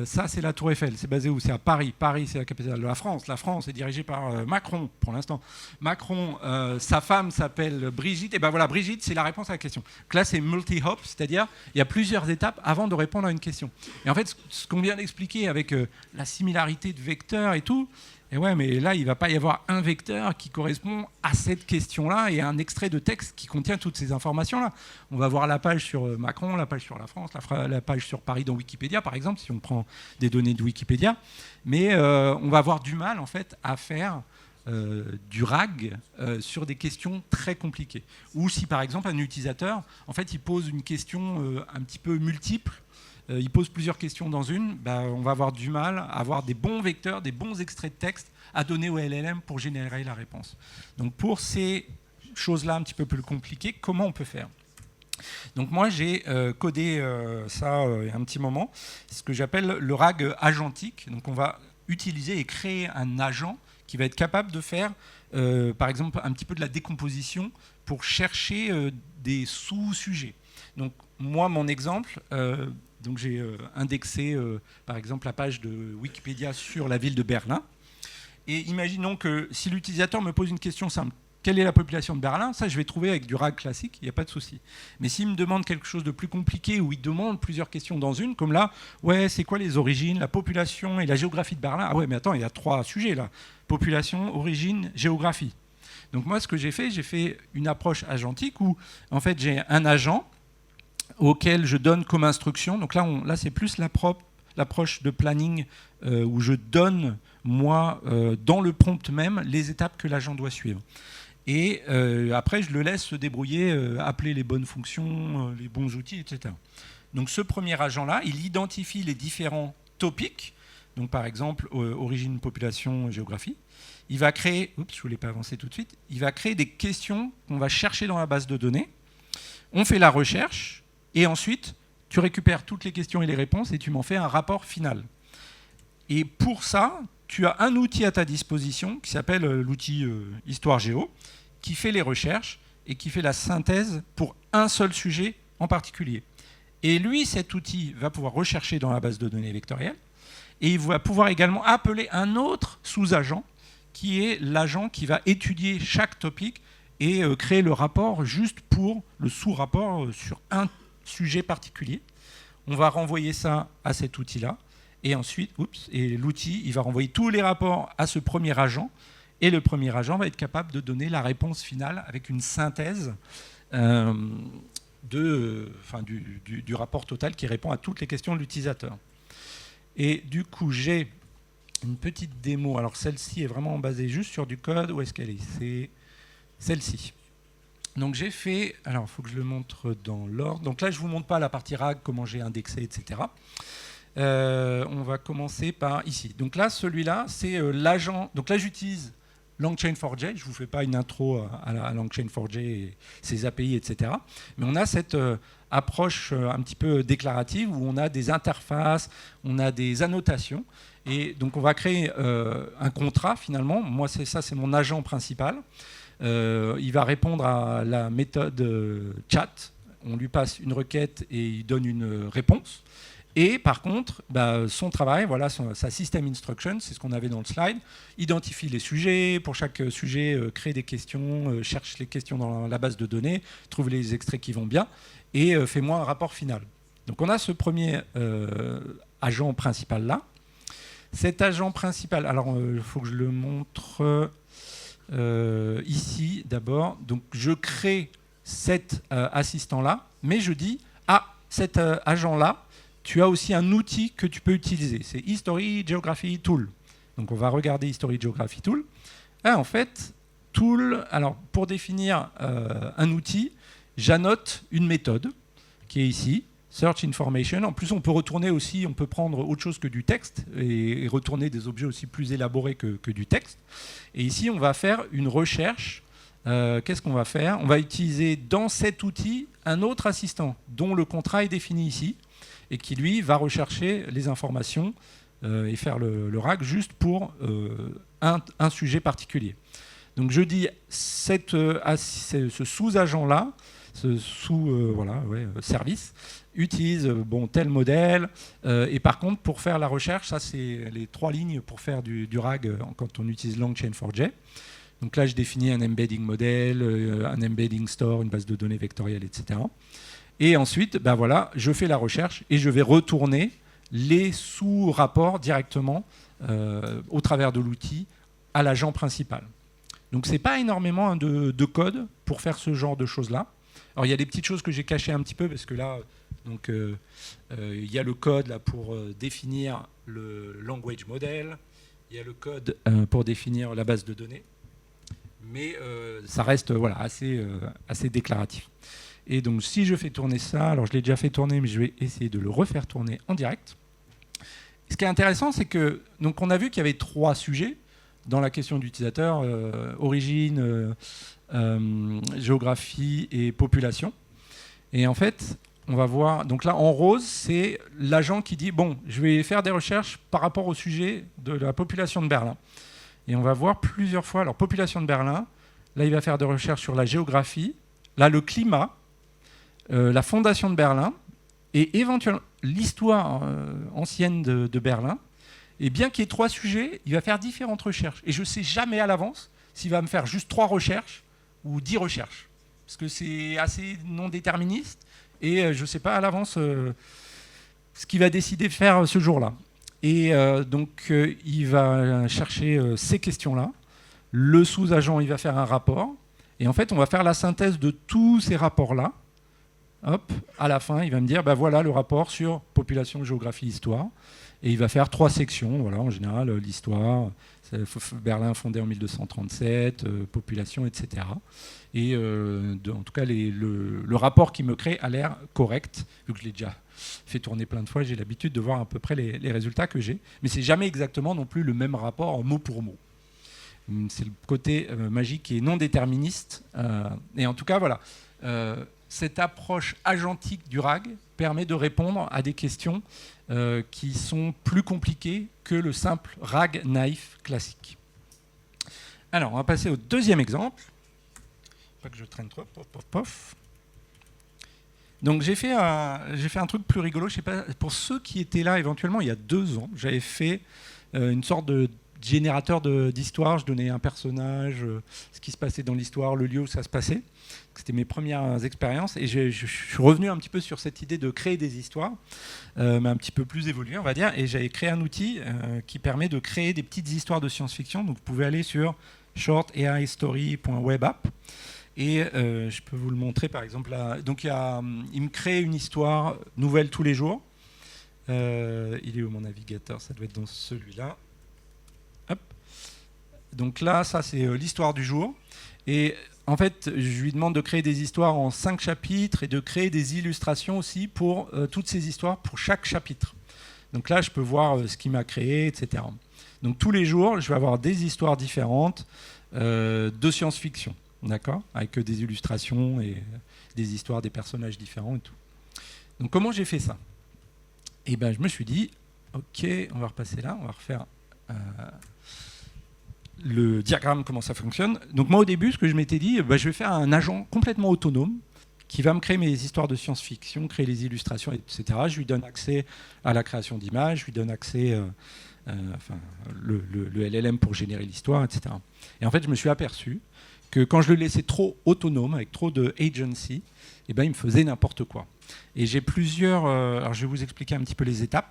Ça, c'est la Tour Eiffel. C'est basé où? C'est à Paris. Paris, c'est la capitale de la France. La France est dirigée par Macron, pour l'instant. Macron, sa femme s'appelle Brigitte. Et ben voilà, Brigitte, c'est la réponse à la question. Donc là, c'est multi-hop, c'est-à-dire il y a plusieurs étapes avant de répondre à une question. Et en fait, ce qu'on vient d'expliquer avec la similarité de vecteurs et tout, et ouais, mais là, il ne va pas y avoir un vecteur qui correspond à cette question-là et un extrait de texte qui contient toutes ces informations-là. On va voir la page sur Macron, la page sur la France, la page sur Paris dans Wikipédia, par exemple, si on prend des données de Wikipédia. Mais on va avoir du mal, en fait, à faire du RAG sur des questions très compliquées. Ou si, par exemple, un utilisateur, en fait, il pose une question un petit peu multiple, il pose plusieurs questions dans une, on va avoir du mal à avoir des bons vecteurs, des bons extraits de texte à donner au LLM pour générer la réponse. Donc pour ces choses-là un petit peu plus compliquées, comment on peut faire? Donc moi j'ai codé ça il y a un petit moment, ce que j'appelle le RAG agentique. Donc on va utiliser et créer un agent qui va être capable de faire par exemple un petit peu de la décomposition pour chercher des sous-sujets. Donc moi mon exemple, donc j'ai indexé par exemple la page de Wikipédia sur la ville de Berlin. Et imaginons que si l'utilisateur me pose une question simple, quelle est la population de Berlin? Ça, je vais trouver avec du RAG classique, il n'y a pas de souci. Mais s'il me demande quelque chose de plus compliqué, où il demande plusieurs questions dans une, comme là, ouais, c'est quoi les origines, la population et la géographie de Berlin? Ah ouais, mais attends, il y a 3 sujets là. Population, origine, géographie. Donc moi, ce que j'ai fait une approche agentique où, en fait, j'ai un agent auquel je donne comme instruction. Donc là c'est plus l'approche de planning où je donne, moi, dans le prompt même, les étapes que l'agent doit suivre. Et après, je le laisse se débrouiller, appeler les bonnes fonctions, les bons outils, etc. Donc ce premier agent-là, il identifie les différents topics. Donc par exemple, origine, population, géographie. Il va créer, oups, je ne voulais pas avancer tout de suite, il va créer des questions qu'on va chercher dans la base de données. On fait la recherche. Et ensuite, tu récupères toutes les questions et les réponses et tu m'en fais un rapport final. Et pour ça, tu as un outil à ta disposition qui s'appelle l'outil Histoire Géo, qui fait les recherches et qui fait la synthèse pour un seul sujet en particulier. Et lui, cet outil va pouvoir rechercher dans la base de données vectorielle et il va pouvoir également appeler un autre sous-agent qui est l'agent qui va étudier chaque topic et créer le rapport juste pour le sous-rapport sur un sujet particulier. On va renvoyer ça à cet outil-là. Et ensuite, l'outil, il va renvoyer tous les rapports à ce premier agent. Et le premier agent va être capable de donner la réponse finale avec une synthèse du rapport total qui répond à toutes les questions de l'utilisateur. Et du coup, j'ai une petite démo. Alors celle-ci est vraiment basée juste sur du code. Où est-ce qu'elle est? C'est celle-ci. Donc j'ai fait, alors il faut que je le montre dans l'ordre. Donc là je ne vous montre pas la partie RAG, comment j'ai indexé, etc. On va commencer par ici. Donc là, celui-là, c'est l'agent. Donc là j'utilise LangChain4j. Je ne vous fais pas une intro à LangChain4j et ses API, etc. Mais on a cette approche un petit peu déclarative où on a des interfaces, on a des annotations. Et donc on va créer un contrat finalement. Moi c'est mon agent principal. Il va répondre à la méthode chat. On lui passe une requête et il donne une réponse. Et par contre, son travail, voilà, sa system instruction, c'est ce qu'on avait dans le slide, identifie les sujets, pour chaque sujet, crée des questions, cherche les questions dans la base de données, trouve les extraits qui vont bien, et fait-moi un rapport final. Donc on a ce premier agent principal là. Cet agent principal, alors il faut que je le montre ici d'abord. Donc je crée cet assistant-là, mais je dis, cet agent-là, tu as aussi un outil que tu peux utiliser. C'est History Geography Tool. Donc on va regarder History Geography Tool. En fait, Tool, alors pour définir un outil, j'annote une méthode qui est ici, Search Information. En plus, on peut retourner aussi, on peut prendre autre chose que du texte et retourner des objets aussi plus élaborés que du texte. Et ici, on va faire une recherche qu'est-ce qu'on va faire? On va utiliser dans cet outil un autre assistant dont le contrat est défini ici et qui, lui, va rechercher les informations et faire le RAG juste pour un sujet particulier. Donc je dis ce sous-agent-là, ce service, utilise tel modèle. Et par contre, pour faire la recherche, ça c'est les 3 lignes pour faire du RAG quand on utilise LangChain4j. Donc là, je définis un embedding modèle, un embedding store, une base de données vectorielle, etc. Et ensuite, je fais la recherche et je vais retourner les sous-rapports directement au travers de l'outil à l'agent principal. Donc ce n'est pas énormément de code pour faire ce genre de choses-là. Alors il y a des petites choses que j'ai cachées un petit peu parce que là, il y a le code là, pour définir le language model, il y a le code pour définir la base de données. Mais ça reste assez déclaratif. Et donc si je fais tourner ça, alors je l'ai déjà fait tourner, mais je vais essayer de le refaire tourner en direct. Ce qui est intéressant, c'est que donc on a vu qu'il y avait 3 sujets dans la question d'utilisateur, origine, géographie et population. Et en fait, on va voir, donc là en rose, c'est l'agent qui dit, bon, je vais faire des recherches par rapport au sujet de la population de Berlin. Et on va voir plusieurs fois, alors population de Berlin, là il va faire des recherches sur la géographie, là le climat, la fondation de Berlin, et éventuellement l'histoire ancienne de Berlin. Et bien qu'il y ait 3 sujets, il va faire différentes recherches. Et je ne sais jamais à l'avance s'il va me faire juste 3 recherches ou 10 recherches. Parce que c'est assez non déterministe, et je ne sais pas à l'avance ce qu'il va décider de faire ce jour-là. Et donc, il va chercher ces questions-là. Le sous-agent, il va faire un rapport. Et en fait, on va faire la synthèse de tous ces rapports-là. Hop, à la fin, il va me dire, voilà le rapport sur population, géographie, histoire. Et il va faire 3 sections, voilà, en général, l'histoire, Berlin fondé en 1237, population, etc. Et en tout cas, le rapport qu'il me crée a l'air correct, vu que je l'ai déjà fait tourner plein de fois, j'ai l'habitude de voir à peu près les résultats que j'ai. Mais c'est jamais exactement non plus le même rapport mot pour mot. C'est le côté magique et non déterministe. Et en tout cas, voilà. Cette approche agentique du RAG permet de répondre à des questions qui sont plus compliquées que le simple RAG naïf classique. Alors, on va passer au deuxième exemple. Pas que je traîne trop. Pof, pof, pof. Donc, j'ai fait un truc plus rigolo. Je sais pas, pour ceux qui étaient là éventuellement il y a 2 ans, j'avais fait une sorte de générateur d'histoire. Je donnais un personnage, ce qui se passait dans l'histoire, le lieu où ça se passait. C'était mes premières expériences et je suis revenu un petit peu sur cette idée de créer des histoires, mais un petit peu plus évoluée, on va dire. Et j'avais créé un outil qui permet de créer des petites histoires de science-fiction. Donc vous pouvez aller sur shortaistory.webapp et je peux vous le montrer par exemple là. Donc il me crée une histoire nouvelle tous les jours. Il est où mon navigateur? Ça doit être dans celui-là. Hop. Donc là, ça c'est l'histoire du jour. Et en fait, je lui demande de créer des histoires en 5 chapitres et de créer des illustrations aussi pour toutes ces histoires, pour chaque chapitre. Donc là, je peux voir ce qu'il m'a créé, etc. Donc tous les jours, je vais avoir des histoires différentes de science-fiction, d'accord, avec des illustrations et des histoires des personnages différents et tout. Donc comment j'ai fait ça? Et ben, je me suis dit, ok, on va repasser là, on va refaire le diagramme, comment ça fonctionne. Donc moi au début, ce que je m'étais dit, je vais faire un agent complètement autonome qui va me créer mes histoires de science-fiction, créer les illustrations, etc. Je lui donne accès à la création d'images, je lui donne accès, le LLM pour générer l'histoire, etc. Et en fait, je me suis aperçu que quand je le laissais trop autonome, avec trop de agency, il me faisait n'importe quoi. Et j'ai plusieurs... alors je vais vous expliquer un petit peu les étapes.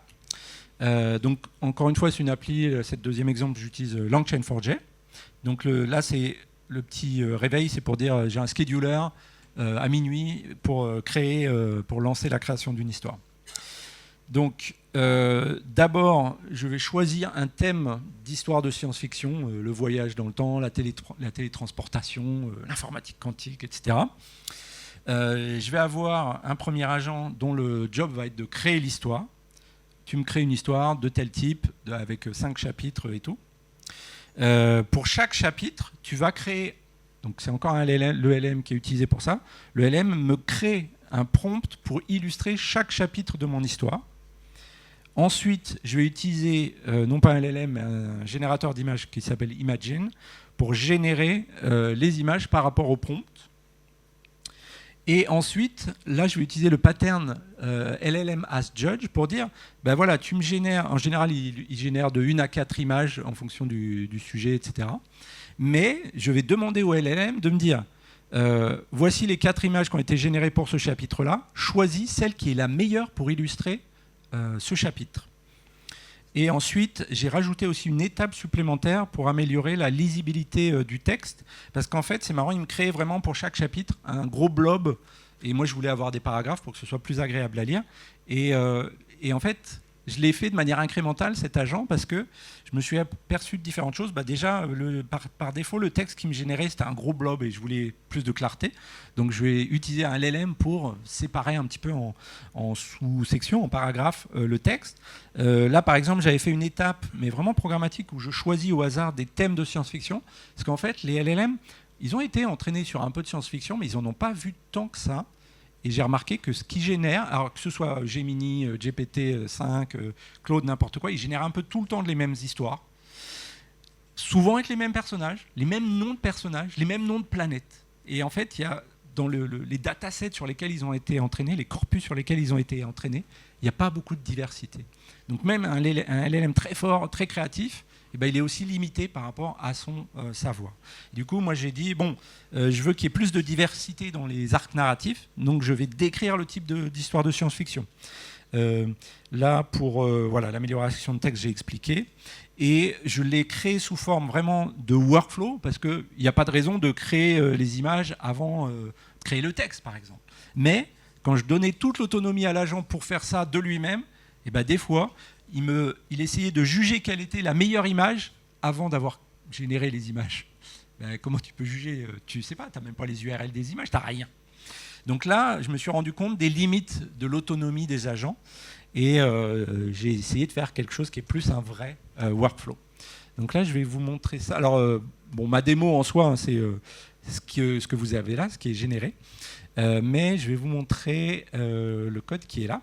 Donc encore une fois, c'est une appli, cet deuxième exemple, j'utilise LangChain4j. Donc là, c'est le petit réveil, c'est pour dire j'ai un scheduler à minuit pour pour lancer la création d'une histoire. Donc d'abord, je vais choisir un thème d'histoire de science-fiction, le voyage dans le temps, la télétransportation, l'informatique quantique, etc. Je vais avoir un premier agent dont le job va être de créer l'histoire. Tu me crées une histoire de tel type, avec 5 chapitres et tout. Pour chaque chapitre, tu vas créer Donc c'est encore le LLM qui est utilisé pour ça. Le LLM me crée un prompt pour illustrer chaque chapitre de mon histoire. Ensuite, je vais utiliser, non pas un LLM, mais un générateur d'images qui s'appelle Imagen, pour générer les images par rapport au prompt. Et ensuite, là, je vais utiliser le pattern LLM as Judge pour dire, ben voilà, tu me génères, en général, il génère de 1 à 4 images en fonction du sujet, etc. Mais je vais demander au LLM de me dire, voici les 4 images qui ont été générées pour ce chapitre-là, choisis celle qui est la meilleure pour illustrer ce chapitre. Et ensuite, j'ai rajouté aussi une étape supplémentaire pour améliorer la lisibilité du texte. Parce qu'en fait, c'est marrant, il me crée vraiment pour chaque chapitre un gros blob. Et moi, je voulais avoir des paragraphes pour que ce soit plus agréable à lire. Et en fait, je l'ai fait de manière incrémentale, cet agent, parce que je me suis aperçu de différentes choses. Bah déjà, par défaut, le texte qui me générait, c'était un gros blob et je voulais plus de clarté. Donc, je vais utiliser un LLM pour séparer un petit peu en sous-sections, en paragraphes, le texte. Là, par exemple, j'avais fait une étape, mais vraiment programmatique, où je choisis au hasard des thèmes de science-fiction. Parce qu'en fait, les LLM, ils ont été entraînés sur un peu de science-fiction, mais ils n'en ont pas vu tant que ça. Et j'ai remarqué que ce qui génère, alors que ce soit Gemini, GPT-5, Claude, n'importe quoi, il génère un peu tout le temps les mêmes histoires. Souvent avec les mêmes personnages, les mêmes noms de personnages, les mêmes noms de planètes. Et en fait, il y a dans les datasets sur lesquels ils ont été entraînés, les corpus sur lesquels ils ont été entraînés, il n'y a pas beaucoup de diversité. Donc même un LLM très fort, très créatif, eh ben, il est aussi limité par rapport à son savoir. Du coup, moi j'ai dit, bon, je veux qu'il y ait plus de diversité dans les arcs narratifs, donc je vais décrire le type d'histoire de science-fiction. Là, pour voilà, l'amélioration de texte, j'ai expliqué. Et je l'ai créé sous forme vraiment de workflow, parce qu'il n'y a pas de raison de créer les images avant de créer le texte, par exemple. Mais quand je donnais toute l'autonomie à l'agent pour faire ça de lui-même, eh ben, des fois, il essayait de juger quelle était la meilleure image avant d'avoir généré les images. Ben, comment tu peux juger? Tu ne sais pas, tu n'as même pas les URL des images, tu n'as rien. Donc là, je me suis rendu compte des limites de l'autonomie des agents et j'ai essayé de faire quelque chose qui est plus un vrai workflow. Donc là, je vais vous montrer ça. Alors, bon, ma démo en soi, hein, c'est ce que vous avez là, ce qui est généré. Mais je vais vous montrer le code qui est là.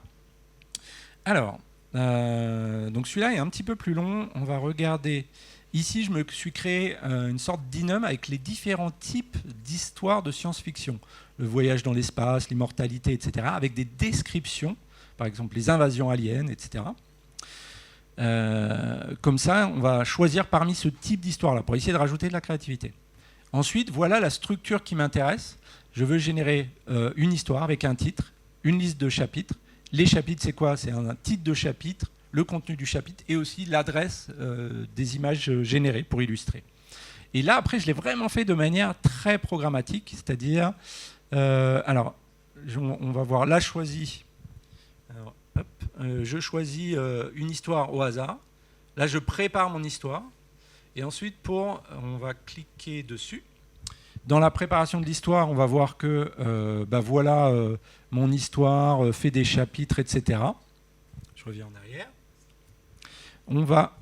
Alors, donc celui-là est un petit peu plus long. On va regarder. Ici, je me suis créé une sorte d'inum avec les différents types d'histoires de science-fiction. Le voyage dans l'espace, l'immortalité, etc. Avec des descriptions, par exemple les invasions aliens, etc. Comme ça, on va choisir parmi ce type d'histoire-là pour essayer de rajouter de la créativité. Ensuite, voilà la structure qui m'intéresse. Je veux générer une histoire avec un titre, une liste de chapitres. Les chapitres, c'est quoi? C'est un titre de chapitre, le contenu du chapitre et aussi l'adresse des images générées pour illustrer. Et là, après, je l'ai vraiment fait de manière très programmatique, c'est-à-dire, alors, on va voir là, je choisis une histoire au hasard. Là, je prépare mon histoire. Et ensuite, on va cliquer dessus. Dans la préparation de l'histoire, on va voir que voilà, mon histoire fait des chapitres, etc. Je reviens en arrière. On va,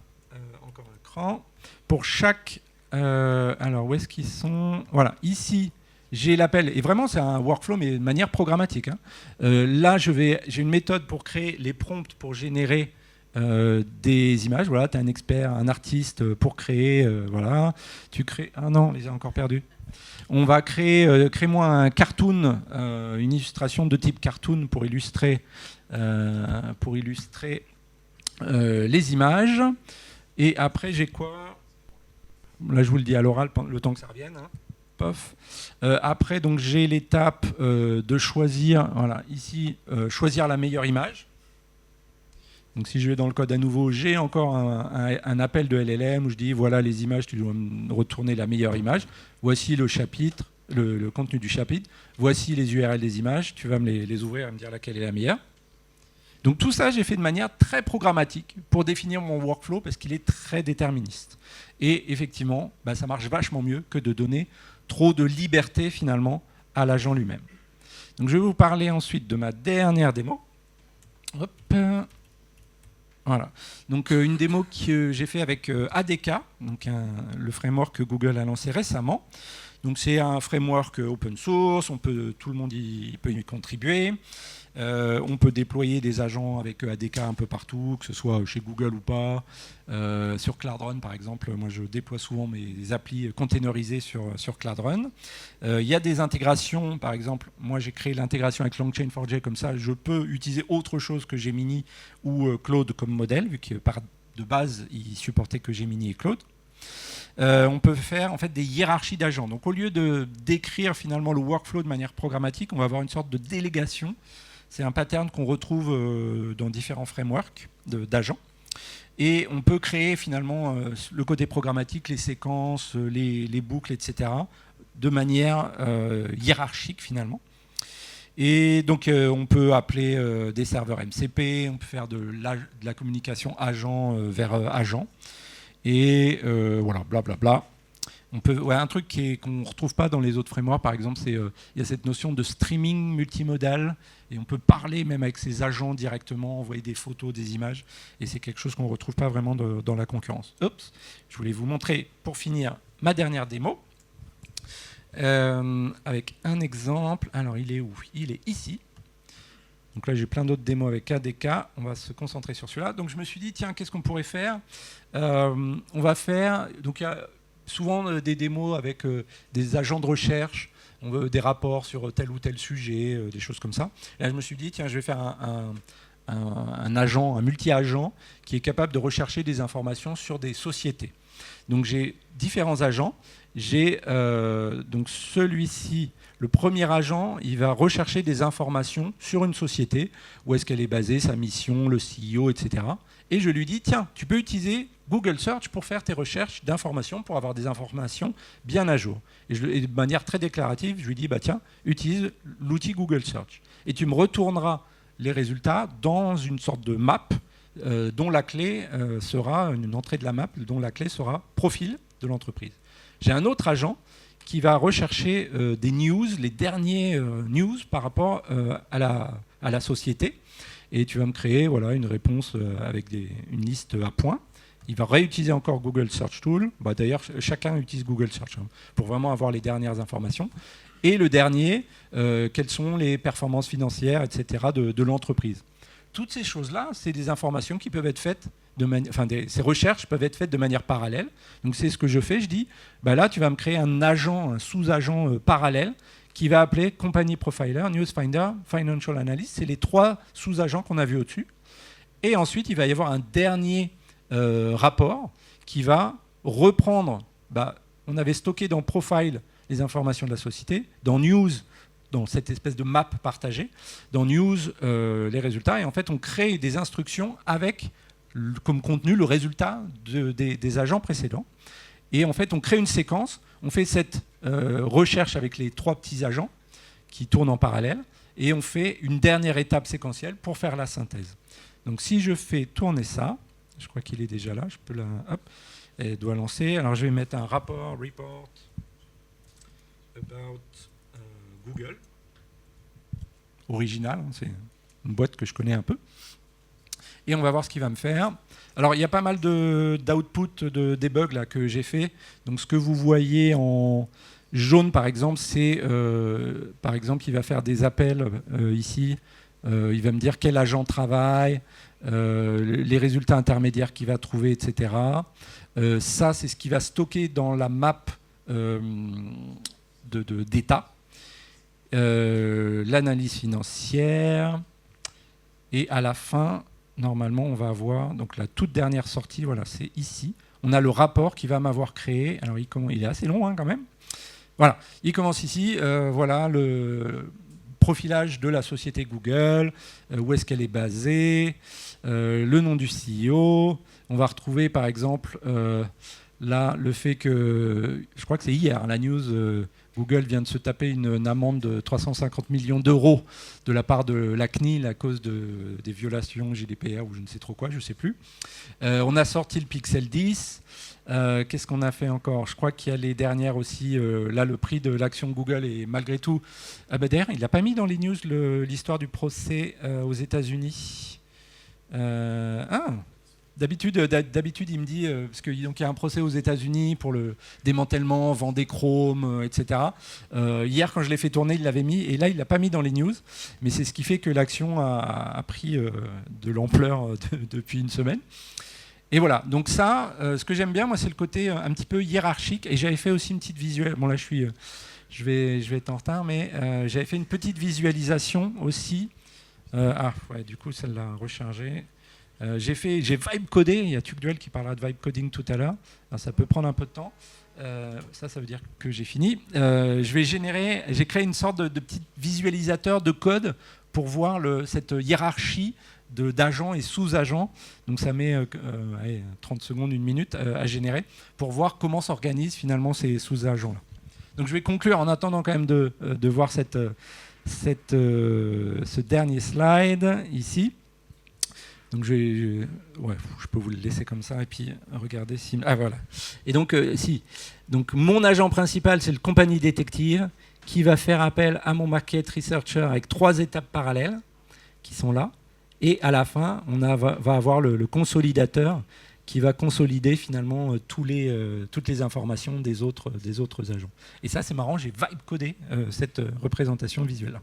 encore un cran, pour chaque... alors, où est-ce qu'ils sont? Voilà, ici, j'ai l'appel, et vraiment c'est un workflow, mais de manière programmatique. Hein. Là, j'ai une méthode pour créer les prompts pour générer des images. Voilà, tu es un expert, un artiste pour créer, voilà. Tu crées... Ah non, on les a encore perdus. On va crée-moi un cartoon, une illustration de type cartoon pour illustrer les images. Et après, j'ai quoi? Là, je vous le dis à l'oral, le temps que ça revienne. Hein. Pof. Après, donc, j'ai l'étape de choisir, voilà, ici, choisir la meilleure image. Donc, si je vais dans le code à nouveau, j'ai encore un appel de LLM où je dis, voilà les images, tu dois me retourner la meilleure image. Voici le chapitre, le contenu du chapitre. Voici les URL des images. Tu vas me les ouvrir et me dire laquelle est la meilleure. Donc, tout ça, j'ai fait de manière très programmatique pour définir mon workflow parce qu'il est très déterministe. Et effectivement, ça marche vachement mieux que de donner trop de liberté, finalement, à l'agent lui-même. Donc, je vais vous parler ensuite de ma dernière démo. Hop. Voilà. Donc une démo que j'ai fait avec ADK, donc le framework que Google a lancé récemment. Donc c'est un framework open source, tout le monde peut y contribuer. On peut déployer des agents avec ADK un peu partout, que ce soit chez Google ou pas. Sur Cloud Run, par exemple, moi je déploie souvent mes applis containerisées sur Cloud Run. Il y a des intégrations, par exemple, moi j'ai créé l'intégration avec Longchain4j, comme ça je peux utiliser autre chose que Gemini ou Claude comme modèle, vu que de base il supportait que Gemini et Claude. On peut faire en fait des hiérarchies d'agents. Donc au lieu de décrire finalement le workflow de manière programmatique, on va avoir une sorte de délégation. C'est un pattern qu'on retrouve dans différents frameworks d'agents. Et on peut créer finalement le côté programmatique, les séquences, les boucles, etc. de manière hiérarchique finalement. Et donc on peut appeler des serveurs MCP, on peut faire de la communication agent vers agent. Et voilà, blablabla. Un truc qu'on ne retrouve pas dans les autres frameworks, par exemple, il y a cette notion de streaming multimodal, et on peut parler même avec ces agents directement, envoyer des photos, des images, et c'est quelque chose qu'on ne retrouve pas vraiment dans la concurrence. Oups, je voulais vous montrer, pour finir, ma dernière démo, avec un exemple. Alors, il est où? Il est ici. Donc là, j'ai plein d'autres démos avec ADK. On va se concentrer sur celui-là. Donc je me suis dit, tiens, qu'est-ce qu'on pourrait faire? On va faire... Donc il y a souvent des démos avec des agents de recherche, des rapports sur tel ou tel sujet, des choses comme ça. Là, je me suis dit, tiens, je vais faire un agent, un multi-agent qui est capable de rechercher des informations sur des sociétés. Donc j'ai différents agents. J'ai donc celui-ci, le premier agent, il va rechercher des informations sur une société, où est-ce qu'elle est basée, sa mission, le CEO, etc. Et je lui dis, tiens, tu peux utiliser Google Search pour faire tes recherches d'informations, pour avoir des informations bien à jour. Et de manière très déclarative, je lui dis, bah tiens, utilise l'outil Google Search. Et tu me retourneras les résultats dans une sorte de map dont la clé sera, une entrée de la map, dont la clé sera profil de l'entreprise. J'ai un autre agent qui va rechercher des news, les derniers news par rapport à la société. Et tu vas me créer voilà, une réponse avec une liste à points. Il va réutiliser encore Google Search Tool. Bah, d'ailleurs, chacun utilise Google Search pour vraiment avoir les dernières informations. Et le dernier, quelles sont les performances financières, etc. de l'entreprise. Toutes ces choses-là, c'est des informations qui peuvent être faites, ces recherches peuvent être faites de manière parallèle. Donc c'est ce que je fais, je dis, bah là tu vas me créer un agent, un sous-agent parallèle qui va appeler Company Profiler, News Finder, Financial Analyst. C'est les trois sous-agents qu'on a vus au-dessus. Et ensuite, il va y avoir un dernier rapport qui va reprendre, on avait stocké dans Profile les informations de la société, dans News, dans cette espèce de map partagée, dans News, les résultats, et en fait on crée des instructions avec comme contenu le résultat des agents précédents. Et en fait on crée une séquence, on fait cette recherche avec les trois petits agents qui tournent en parallèle, et on fait une dernière étape séquentielle pour faire la synthèse. Donc si je fais tourner ça, je crois qu'il est déjà là, je peux hop, elle doit lancer. Alors je vais mettre un report about Google, original, c'est une boîte que je connais un peu. Et on va voir ce qu'il va me faire. Alors il y a pas mal d'output, de debug là, que j'ai fait. Donc ce que vous voyez en jaune par exemple, c'est par exemple il va faire des appels ici. Il va me dire quel agent travaille, les résultats intermédiaires qu'il va trouver, etc. Ça c'est ce qu'il va stocker dans la map d'état. L'analyse financière, et à la fin normalement on va avoir donc la toute dernière sortie, voilà, c'est ici, on a le rapport qui va m'avoir créé. Alors il est assez long quand même, voilà, il commence ici, voilà le profilage de la société Google, où est-ce qu'elle est basée, le nom du CEO. On va retrouver par exemple là le fait que, je crois que c'est hier, la news, Google vient de se taper une amende de 350 millions d'euros de la part de la CNIL à cause des violations GDPR ou je ne sais trop quoi, je ne sais plus. On a sorti le Pixel 10. Qu'est-ce qu'on a fait encore? Je crois qu'il y a les dernières aussi. Là, le prix de l'action Google est malgré tout... d'ailleurs, il n'a pas mis dans les news l'histoire du procès aux États-Unis. D'habitude, il me dit, parce qu'il y a un procès aux États-Unis pour le démantèlement, Vendée-Chrome, etc. Hier, quand je l'ai fait tourner, il l'avait mis, et là, il l'a pas mis dans les news. Mais c'est ce qui fait que l'action a pris de l'ampleur depuis une semaine. Et voilà, donc ça, ce que j'aime bien, moi, c'est le côté un petit peu hiérarchique. Et j'avais fait aussi une petite visuelle. Bon, là, je vais être en retard, mais j'avais fait une petite visualisation aussi. Du coup, celle-là a rechargé. J'ai vibe codé. Il y a Tuc Duel qui parlera de vibe coding tout à l'heure. Ça peut prendre un peu de temps. Ça veut dire que j'ai fini. J'ai créé une sorte de petit visualisateur de code pour voir cette hiérarchie d'agents et sous-agents. Donc ça met 30 secondes, 1 minute à générer pour voir comment s'organisent finalement ces sous-agents-là. Donc je vais conclure en attendant quand même de voir ce dernier slide ici. Donc je peux vous le laisser comme ça et puis regarder si... Ah voilà. Et donc Donc mon agent principal, c'est le compagnie détective qui va faire appel à mon market researcher avec 3 étapes parallèles qui sont là. Et à la fin, on va avoir le consolidateur qui va consolider finalement toutes les informations des autres agents. Et ça, c'est marrant, j'ai vibe codé cette représentation visuelle-là.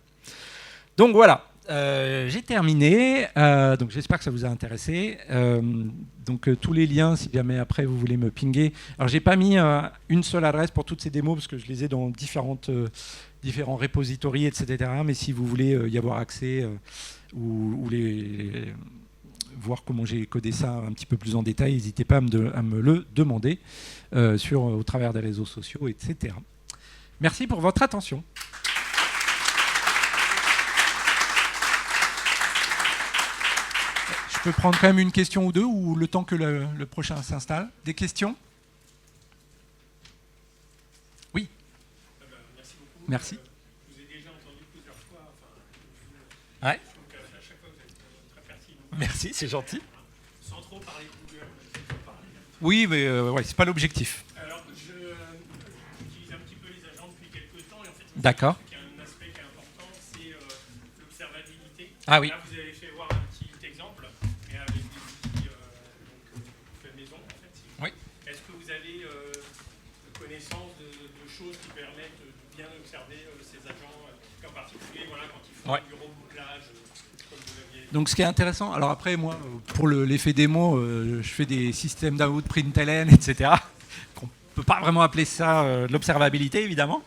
Donc voilà, j'ai terminé. Donc j'espère que ça vous a intéressé. Donc tous les liens, si jamais après vous voulez me pinguer. Alors j'ai pas mis une seule adresse pour toutes ces démos parce que je les ai dans différents repositories, etc. Mais si vous voulez y avoir accès ou voir comment j'ai codé ça un petit peu plus en détail, n'hésitez pas à me le demander au travers des réseaux sociaux, etc. Merci pour votre attention. Je peux prendre quand même une question ou deux, ou le temps que le prochain s'installe. Des questions ? Oui.
Merci beaucoup.
Merci.
Je vous ai déjà entendu plusieurs fois.
Ouais.
Je trouve qu'à chaque fois, vous êtes très pertinent.
Merci, c'est gentil.
Sans trop parler de Google,
Oui, mais c'est pas l'objectif.
Alors, j'utilise un petit peu les agents depuis quelques temps. Et en fait,
D'accord.
il y a un aspect qui est important, c'est l'observabilité.
Ah oui.
Là, vous avez fait voir un petit exemple, mais avec des outils fait maison, en fait.
Oui.
Est-ce que vous avez connaissance de choses qui permettent de bien observer ces agents, en particulier quand ils font du rebouclage, comme vous l'aviez...
Donc ce qui est intéressant, alors après moi, pour l'effet démo, je fais des systèmes d'out println, etc. On ne peut pas vraiment appeler ça de l'observabilité, évidemment.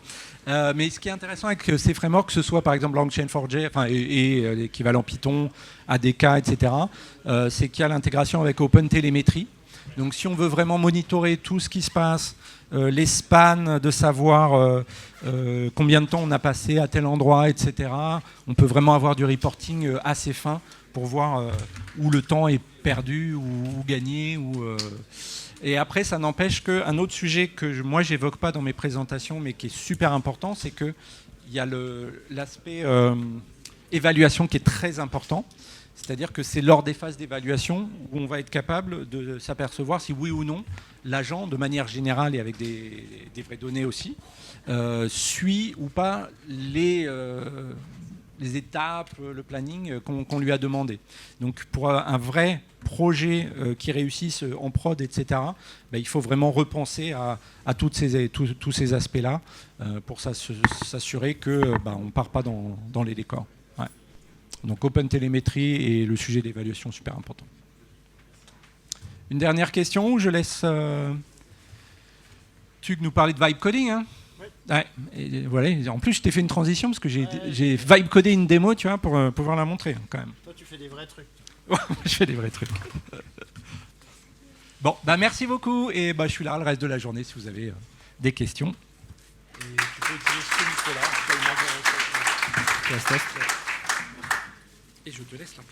Mais ce qui est intéressant avec ces frameworks, que ce soit par exemple LangChain4j et l'équivalent Python, ADK, etc., c'est qu'il y a l'intégration avec OpenTelemetry. Donc si on veut vraiment monitorer tout ce qui se passe, les spans, de savoir combien de temps on a passé à tel endroit, etc., on peut vraiment avoir du reporting assez fin pour voir où le temps est perdu ou gagné. Et après, ça n'empêche qu'un autre sujet que moi, je n'évoque pas dans mes présentations, mais qui est super important, c'est qu'il y a l'aspect évaluation qui est très important. C'est-à-dire que c'est lors des phases d'évaluation où on va être capable de s'apercevoir si oui ou non l'agent, de manière générale et avec des vraies données aussi, suit ou pas les étapes, le planning qu'on lui a demandé. Donc pour un vrai projet qui réussisse en prod, etc., il faut vraiment repenser à tous ces aspects-là pour s'assurer qu'on ne part pas dans les décors. Ouais. Donc OpenTelemetry et le sujet d'évaluation, super important. Une dernière question où je laisse Tuc nous parler de vibe coding. Hein.
Oui.
Ouais, et voilà. En plus, je t'ai fait une transition parce que j'ai vibe codé une démo, tu vois, pour pouvoir la montrer quand même.
Toi, tu fais des vrais trucs.
Je fais des vrais trucs. Bon, merci beaucoup et je suis là le reste de la journée si vous avez des questions.
Et tu peux utiliser ce micro-là.
Et je te laisse là.